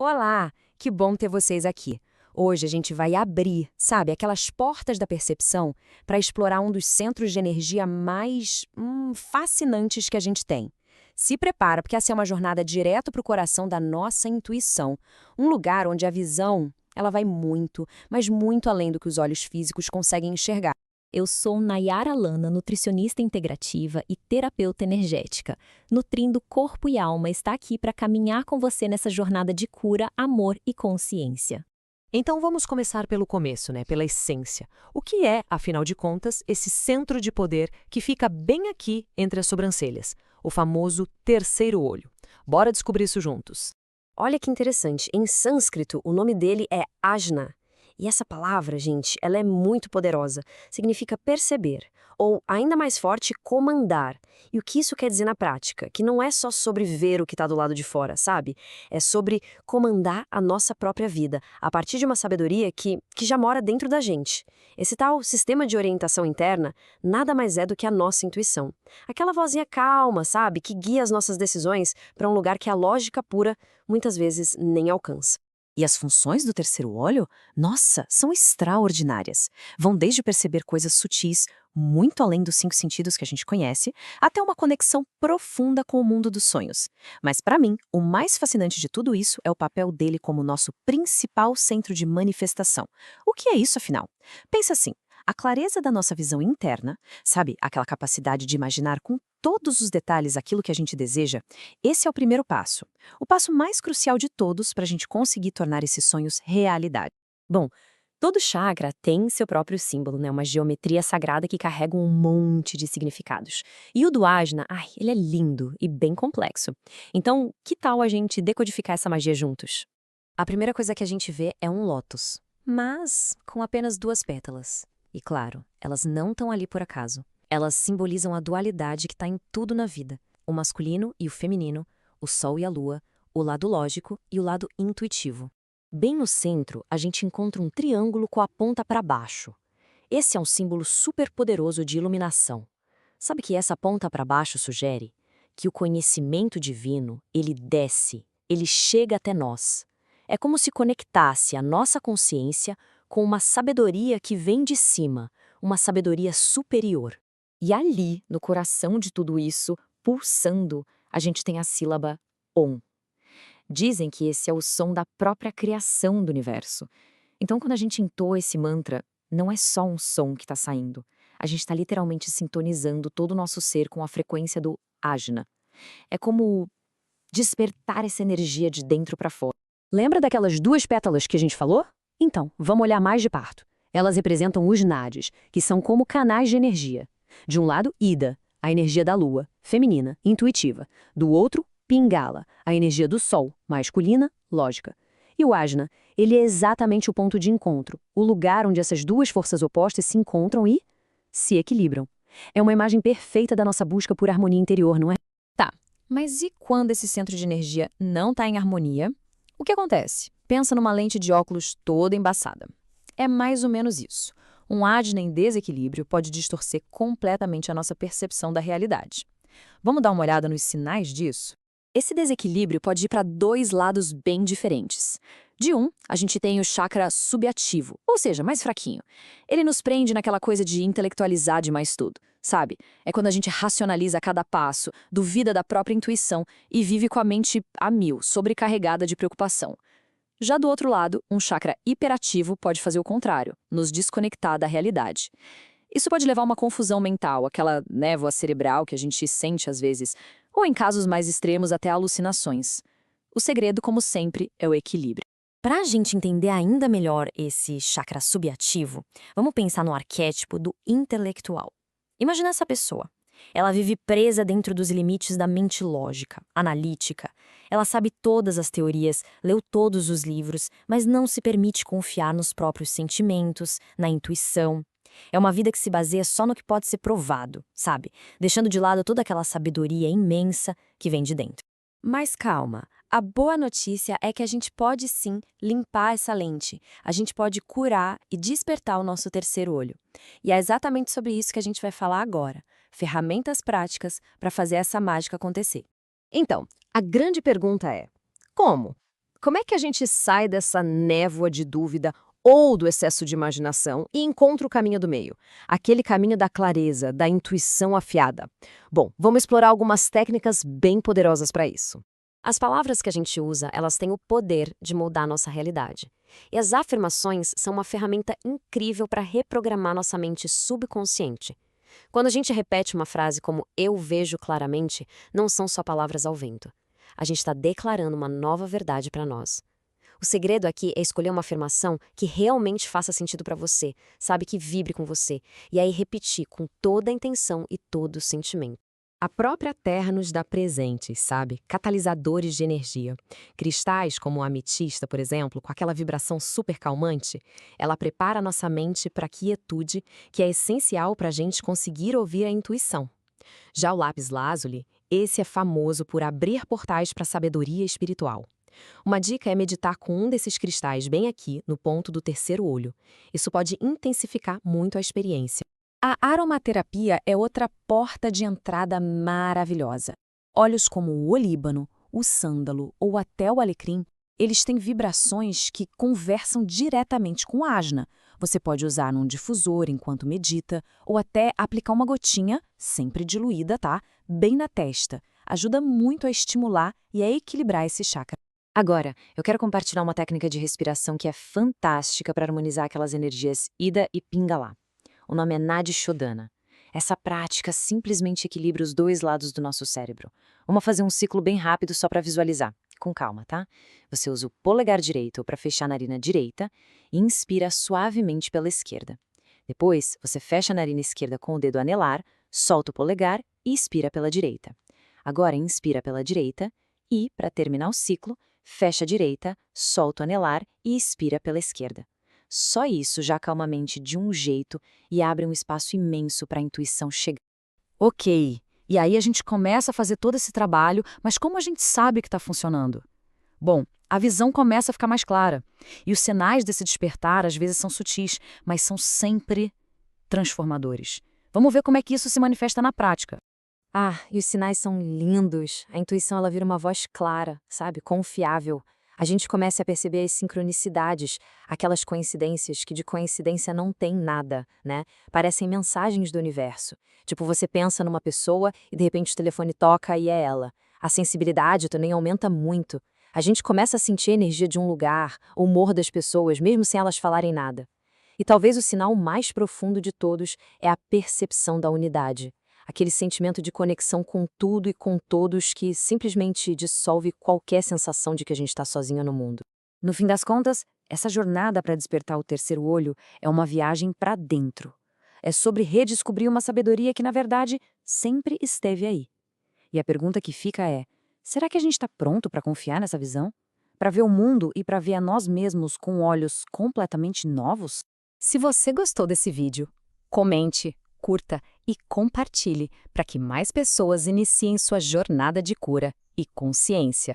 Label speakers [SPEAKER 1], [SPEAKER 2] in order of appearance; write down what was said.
[SPEAKER 1] Olá, que bom ter vocês aqui. Hoje a gente vai abrir, sabe, aquelas portas da percepção para explorar um dos centros de energia mais fascinantes que a gente tem. Se prepara, porque essa é uma jornada direto para o coração da nossa intuição. Um lugar onde a visão, ela vai muito, mas muito além do que os olhos físicos conseguem enxergar.
[SPEAKER 2] Eu sou Nayara Lana, nutricionista integrativa e terapeuta energética. Nutrindo corpo e alma está aqui para caminhar com você nessa jornada de cura, amor e consciência.
[SPEAKER 3] Então vamos começar pelo começo, né? Pela essência. O que é, afinal de contas, esse centro de poder que fica bem aqui entre as sobrancelhas? O famoso terceiro olho. Bora descobrir isso juntos.
[SPEAKER 1] Olha que interessante, em sânscrito o nome dele é Ajna. E essa palavra, gente, ela é muito poderosa. Significa perceber, ou, ainda mais forte, comandar. E o que isso quer dizer na prática? Que não é só sobre ver o que está do lado de fora, sabe? É sobre comandar a nossa própria vida, a partir de uma sabedoria que já mora dentro da gente. Esse tal sistema de orientação interna nada mais é do que a nossa intuição. Aquela vozinha calma, sabe? Que guia as nossas decisões para um lugar que a lógica pura muitas vezes nem alcança.
[SPEAKER 4] E as funções do terceiro olho, nossa, são extraordinárias. Vão desde perceber coisas sutis, muito além dos 5 sentidos que a gente conhece, até uma conexão profunda com o mundo dos sonhos. Mas para mim, o mais fascinante de tudo isso é o papel dele como nosso principal centro de manifestação. O que é isso, afinal? Pensa assim. A clareza da nossa visão interna, sabe, aquela capacidade de imaginar com todos os detalhes aquilo que a gente deseja, esse é o primeiro passo. O passo mais crucial de todos para a gente conseguir tornar esses sonhos realidade.
[SPEAKER 2] Bom, todo chakra tem seu próprio símbolo, né? Uma geometria sagrada que carrega um monte de significados. E o do Ajna, ele é lindo e bem complexo. Então, que tal a gente decodificar essa magia juntos? A primeira coisa que a gente vê é um lótus, mas com apenas 2 pétalas. E claro, elas não estão ali por acaso. Elas simbolizam a dualidade que está em tudo na vida. O masculino e o feminino, o sol e a lua, o lado lógico e o lado intuitivo. Bem no centro, a gente encontra um triângulo com a ponta para baixo. Esse é um símbolo super poderoso de iluminação. Sabe o que essa ponta para baixo sugere? Que o conhecimento divino, ele desce, ele chega até nós. É como se conectasse a nossa consciência com uma sabedoria que vem de cima, uma sabedoria superior. E ali, no coração de tudo isso, pulsando, a gente tem a sílaba Om. Dizem que esse é o som da própria criação do universo. Então, quando a gente entoa esse mantra, não é só um som que está saindo. A gente está literalmente sintonizando todo o nosso ser com a frequência do Ajna. É como despertar essa energia de dentro para fora.
[SPEAKER 1] Lembra daquelas 2 pétalas que a gente falou? Então, vamos olhar mais de perto. Elas representam os nadis, que são como canais de energia. De um lado, Ida, a energia da lua, feminina, intuitiva. Do outro, Pingala, a energia do sol, masculina, lógica. E o Ajna, ele é exatamente o ponto de encontro, o lugar onde essas 2 forças opostas se encontram e se equilibram. É uma imagem perfeita da nossa busca por harmonia interior, não é?
[SPEAKER 2] Tá, mas e quando esse centro de energia não está em harmonia? O que acontece? Pensa numa lente de óculos toda embaçada. É mais ou menos isso. Um Ajna em desequilíbrio pode distorcer completamente a nossa percepção da realidade. Vamos dar uma olhada nos sinais disso? Esse desequilíbrio pode ir para 2 lados bem diferentes. De um, a gente tem o chakra subativo, ou seja, mais fraquinho. Ele nos prende naquela coisa de intelectualizar demais tudo, sabe? É quando a gente racionaliza cada passo, duvida da própria intuição e vive com a mente a mil, sobrecarregada de preocupação. Já do outro lado, um chakra hiperativo pode fazer o contrário, nos desconectar da realidade. Isso pode levar a uma confusão mental, aquela névoa cerebral que a gente sente às vezes, ou em casos mais extremos até alucinações. O segredo, como sempre, é o equilíbrio. Para a gente entender ainda melhor esse chakra subativo, vamos pensar no arquétipo do intelectual. Imagina essa pessoa. Ela vive presa dentro dos limites da mente lógica, analítica. Ela sabe todas as teorias, leu todos os livros, mas não se permite confiar nos próprios sentimentos, na intuição. É uma vida que se baseia só no que pode ser provado, sabe? Deixando de lado toda aquela sabedoria imensa que vem de dentro. Mas calma, a boa notícia é que a gente pode sim limpar essa lente. A gente pode curar e despertar o nosso terceiro olho. E é exatamente sobre isso que a gente vai falar agora. Ferramentas práticas para fazer essa mágica acontecer. Então, a grande pergunta é: como?
[SPEAKER 1] como é que a gente sai dessa névoa de dúvida ou do excesso de imaginação e encontra o caminho do meio? Aquele caminho da clareza, da intuição afiada. Bom, vamos explorar algumas técnicas bem poderosas para isso. As palavras que a gente usa, elas têm o poder de moldar nossa realidade. E as afirmações são uma ferramenta incrível para reprogramar nossa mente subconsciente. Quando a gente repete uma frase como "eu vejo claramente", não são só palavras ao vento. A gente está declarando uma nova verdade para nós. O segredo aqui é escolher uma afirmação que realmente faça sentido para você, sabe, que vibre com você, e aí repetir com toda a intenção e todo o sentimento. A própria Terra nos dá presentes, sabe? Catalisadores de energia. Cristais como o ametista, por exemplo, com aquela vibração super calmante, ela prepara a nossa mente para a quietude, que é essencial para a gente conseguir ouvir a intuição. Já o lápis lazuli, esse é famoso por abrir portais para a sabedoria espiritual. Uma dica é meditar com um desses cristais bem aqui, no ponto do terceiro olho. Isso pode intensificar muito a experiência.
[SPEAKER 2] A aromaterapia é outra porta de entrada maravilhosa. Óleos como o olíbano, o sândalo ou até o alecrim, eles têm vibrações que conversam diretamente com a asna. Você pode usar num difusor enquanto medita ou até aplicar uma gotinha, sempre diluída, tá? Bem na testa. Ajuda muito a estimular e a equilibrar esse chakra.
[SPEAKER 3] Agora, eu quero compartilhar uma técnica de respiração que é fantástica para harmonizar aquelas energias Ida e Pingala. O nome é Nadi Shodhana. Essa prática simplesmente equilibra os dois lados do nosso cérebro. Vamos fazer um ciclo bem rápido só para visualizar. Com calma, tá? Você usa o polegar direito para fechar a narina direita e inspira suavemente pela esquerda. Depois, você fecha a narina esquerda com o dedo anelar, solta o polegar e expira pela direita. Agora, inspira pela direita e, para terminar o ciclo, fecha a direita, solta o anelar e expira pela esquerda. Só isso já acalma a mente de um jeito e abre um espaço imenso para a intuição chegar.
[SPEAKER 2] Ok, e aí a gente começa a fazer todo esse trabalho, mas como a gente sabe que está funcionando? Bom, a visão começa a ficar mais clara. E os sinais desse despertar às vezes são sutis, mas são sempre transformadores. Vamos ver como é que isso se manifesta na prática.
[SPEAKER 1] E os sinais são lindos. A intuição, ela vira uma voz clara, sabe? Confiável. A gente começa a perceber as sincronicidades, aquelas coincidências que de coincidência não tem nada, né? Parecem mensagens do universo. Tipo, você pensa numa pessoa e de repente o telefone toca e é ela. A sensibilidade também aumenta muito. A gente começa a sentir a energia de um lugar, o humor das pessoas, mesmo sem elas falarem nada. E talvez o sinal mais profundo de todos é a percepção da unidade. Aquele sentimento de conexão com tudo e com todos que simplesmente dissolve qualquer sensação de que a gente está sozinho no mundo. No fim das contas, essa jornada para despertar o terceiro olho é uma viagem para dentro. É sobre redescobrir uma sabedoria que, na verdade, sempre esteve aí. E a pergunta que fica é: será que a gente está pronto para confiar nessa visão? Para ver o mundo e para ver a nós mesmos com olhos completamente novos?
[SPEAKER 2] Se você gostou desse vídeo, comente, curta e compartilhe para que mais pessoas iniciem sua jornada de cura e consciência.